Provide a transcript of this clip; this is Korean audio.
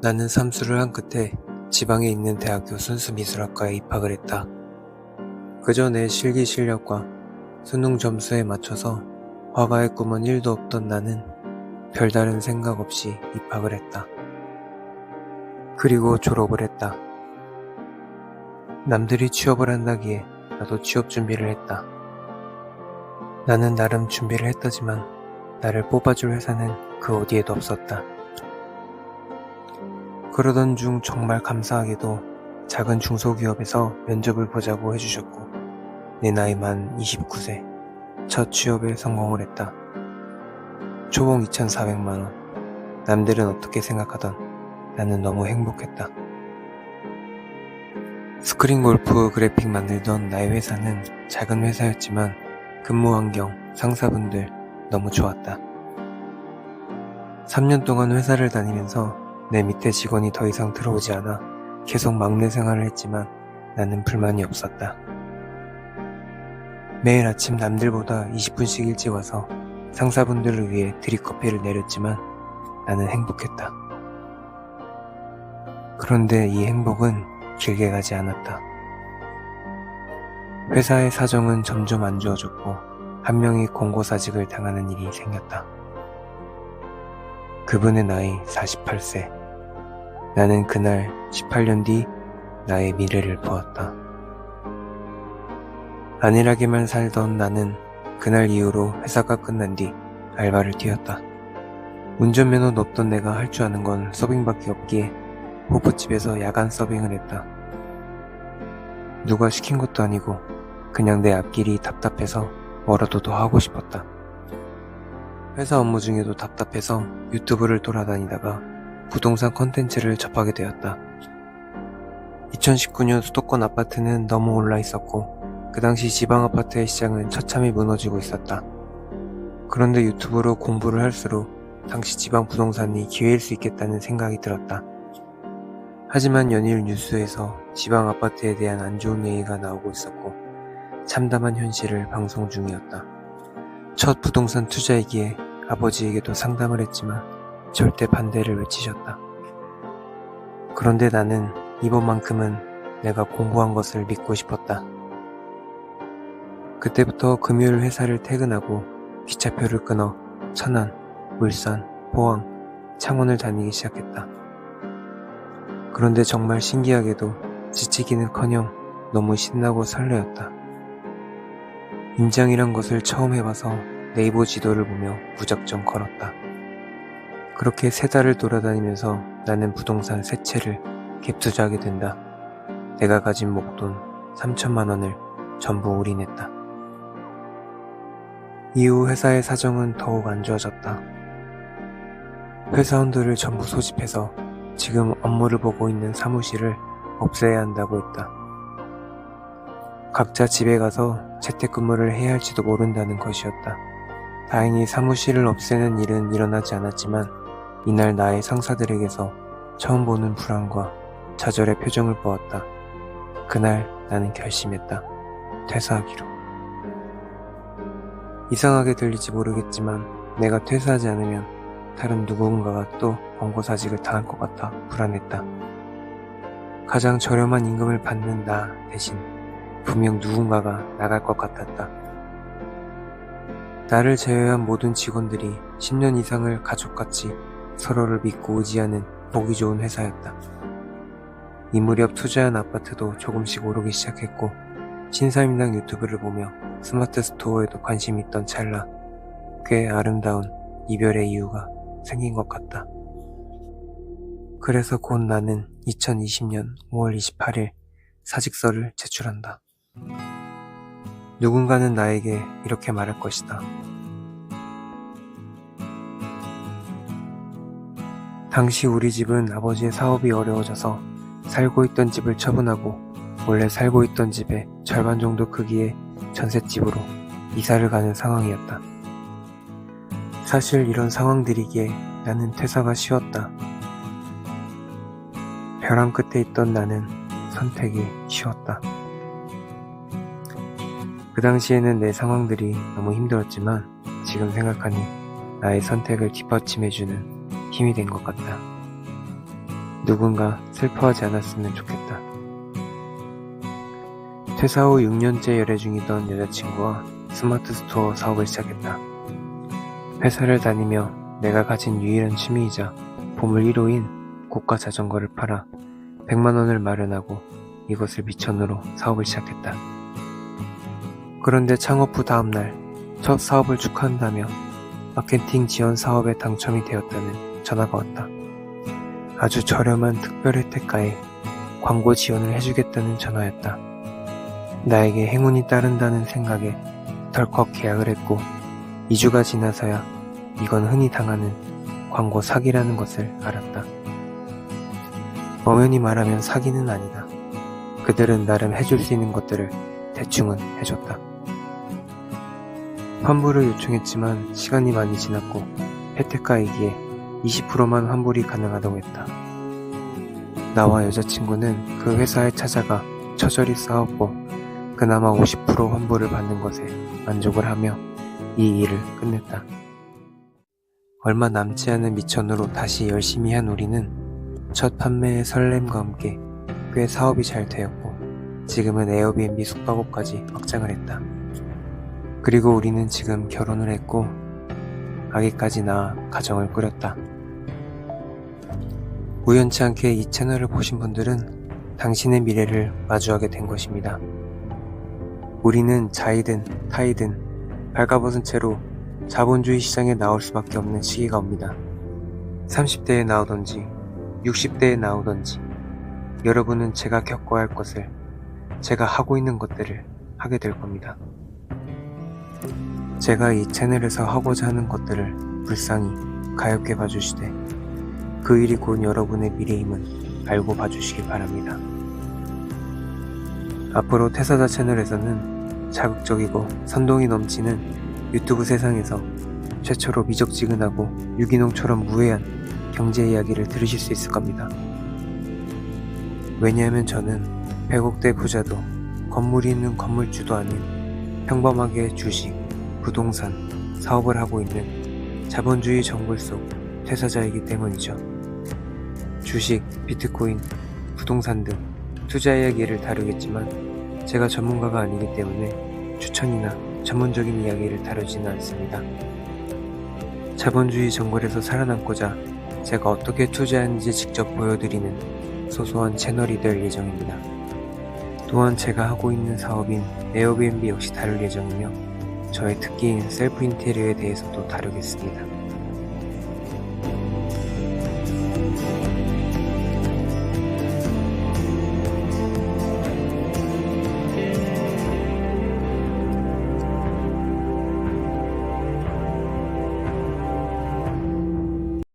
나는 삼수를 한 끝에 지방에 있는 대학교 순수미술학과에 입학을 했다. 그저 내 실기 실력과 수능 점수에 맞춰서 화가의 꿈은 1도 없던 나는 별다른 생각 없이 입학을 했다. 그리고 졸업을 했다. 남들이 취업을 한다기에 나도 취업 준비를 했다. 나는 나름 준비를 했다지만 나를 뽑아줄 회사는 그 어디에도 없었다. 그러던 중 정말 감사하게도 작은 중소기업에서 면접을 보자고 해주셨고 내 나이 만 29세 첫 취업에 성공을 했다. 초봉 2,400만원. 남들은 어떻게 생각하던 나는 너무 행복했다. 스크린 골프 그래픽 만들던 나의 회사는 작은 회사였지만 근무 환경, 상사분들 너무 좋았다. 3년 동안 회사를 다니면서 내 밑에 직원이 더 이상 들어오지 않아 계속 막내 생활을 했지만 나는 불만이 없었다. 매일 아침 남들보다 20분씩 일찍 와서 상사분들을 위해 드립커피를 내렸지만 나는 행복했다. 그런데 이 행복은 길게 가지 않았다. 회사의 사정은 점점 안 좋아졌고 한 명이 공고사직을 당하는 일이 생겼다. 그분의 나이 48세. 나는 그날 18년 뒤 나의 미래를 보았다. 안일하게만 살던 나는 그날 이후로 회사가 끝난 뒤 알바를 뛰었다. 운전면허도 없던 내가 할 줄 아는 건 서빙밖에 없기에 호프집에서 야간 서빙을 했다. 누가 시킨 것도 아니고 그냥 내 앞길이 답답해서 뭐라도 더 하고 싶었다. 회사 업무 중에도 답답해서 유튜브를 돌아다니다가 부동산 컨텐츠를 접하게 되었다. 2019년 수도권 아파트는 너무 올라 있었고 그 당시 지방 아파트의 시장은 처참히 무너지고 있었다. 그런데 유튜브로 공부를 할수록 당시 지방 부동산이 기회일 수 있겠다는 생각이 들었다. 하지만 연일 뉴스에서 지방 아파트에 대한 안 좋은 얘기가 나오고 있었고 참담한 현실을 방송 중이었다. 첫 부동산 투자이기에 아버지에게도 상담을 했지만 절대 반대를 외치셨다. 그런데 나는 이번만큼은 내가 공부한 것을 믿고 싶었다. 그때부터 금요일 회사를 퇴근하고 기차표를 끊어 천안, 울산, 포항, 창원을 다니기 시작했다. 그런데 정말 신기하게도 지치기는커녕 너무 신나고 설레었다. 임장이란 것을 처음 해봐서 네이버 지도를 보며 무작정 걸었다. 그렇게 3달을 돌아다니면서 나는 부동산 3채를 갭 투자하게 된다. 내가 가진 목돈 3천만 원을 전부 올인했다. 이후 회사의 사정은 더욱 안 좋아졌다. 회사원들을 전부 소집해서 지금 업무를 보고 있는 사무실을 없애야 한다고 했다. 각자 집에 가서 재택근무를 해야 할지도 모른다는 것이었다. 다행히 사무실을 없애는 일은 일어나지 않았지만 이날 나의 상사들에게서 처음 보는 불안과 좌절의 표정을 보았다. 그날 나는 결심했다. 퇴사하기로. 이상하게 들릴지 모르겠지만 내가 퇴사하지 않으면 다른 누군가가 또 권고사직을 당할 것 같아 불안했다. 가장 저렴한 임금을 받는 나 대신 분명 누군가가 나갈 것 같았다. 나를 제외한 모든 직원들이 10년 이상을 가족같이 서로를 믿고 의지하는 보기 좋은 회사였다. 이 무렵 투자한 아파트도 조금씩 오르기 시작했고 신사임당 유튜브를 보며 스마트 스토어에도 관심이 있던 찰나 꽤 아름다운 이별의 이유가 생긴 것 같다. 그래서 곧 나는 2020년 5월 28일 사직서를 제출한다. 누군가는 나에게 이렇게 말할 것이다. 당시 우리 집은 아버지의 사업이 어려워져서 살고 있던 집을 처분하고 원래 살고 있던 집의 절반 정도 크기의 전셋집으로 이사를 가는 상황이었다. 사실 이런 상황들이기에 나는 퇴사가 쉬웠다. 벼랑 끝에 있던 나는 선택이 쉬웠다. 그 당시에는 내 상황들이 너무 힘들었지만 지금 생각하니 나의 선택을 뒷받침해주는 힘이 된 것 같다. 누군가 슬퍼하지 않았으면 좋겠다. 퇴사 후 6년째 열애 중이던 여자친구와 스마트 스토어 사업을 시작했다. 회사를 다니며 내가 가진 유일한 취미이자 보물 1호인 고가 자전거를 팔아 100만 원을 마련하고 이것을 미천으로 사업을 시작했다. 그런데 창업 후 다음날 첫 사업을 축하한다며 마케팅 지원 사업에 당첨이 되었다는 전화가 왔다. 아주 저렴한 특별 혜택가에 광고 지원을 해주겠다는 전화였다. 나에게 행운이 따른다는 생각에 덜컥 계약을 했고 2주가 지나서야 이건 흔히 당하는 광고 사기라는 것을 알았다. 엄연히 말하면 사기는 아니다. 그들은 나름 해줄 수 있는 것들을 대충은 해줬다. 환불을 요청했지만 시간이 많이 지났고 혜택가이기에 20%만 환불이 가능하다고 했다. 나와 여자친구는 그 회사에 찾아가 처절히 싸웠고 그나마 50% 환불을 받는 것에 만족을 하며 이 일을 끝냈다. 얼마 남지 않은 미천으로 다시 열심히 한 우리는 첫 판매의 설렘과 함께 꽤 사업이 잘 되었고 지금은 에어비앤비 숙박업까지 확장을 했다. 그리고 우리는 지금 결혼을 했고 아기까지 낳아 가정을 꾸렸다. 우연치 않게 이 채널을 보신 분들은 당신의 미래를 마주하게 된 것입니다. 우리는 자이든 타이든 발가벗은 채로 자본주의 시장에 나올 수밖에 없는 시기가 옵니다. 30대에 나오던지 60대에 나오던지 여러분은 제가 겪어야 할 것을, 제가 하고 있는 것들을 하게 될 겁니다. 제가 이 채널에서 하고자 하는 것들을 불쌍히 가엾게 봐주시되 그 일이 곧 여러분의 미래임을 알고 봐주시기 바랍니다. 앞으로 퇴사자 채널에서는 자극적이고 선동이 넘치는 유튜브 세상에서 최초로 미적지근하고 유기농처럼 무해한 경제 이야기를 들으실 수 있을 겁니다. 왜냐하면 저는 100억대 부자도 건물이 있는 건물주도 아닌 평범하게 주식, 부동산, 사업을 하고 있는 자본주의 정글 속 퇴사자이기 때문이죠. 주식, 비트코인, 부동산 등 투자 이야기를 다루겠지만 제가 전문가가 아니기 때문에 추천이나 전문적인 이야기를 다루지는 않습니다. 자본주의 정글에서 살아남고자 제가 어떻게 투자하는지 직접 보여드리는 소소한 채널이 될 예정입니다. 또한 제가 하고 있는 사업인 에어비앤비 역시 다룰 예정이며 저의 특기인 셀프 인테리어에 대해서도 다루겠습니다.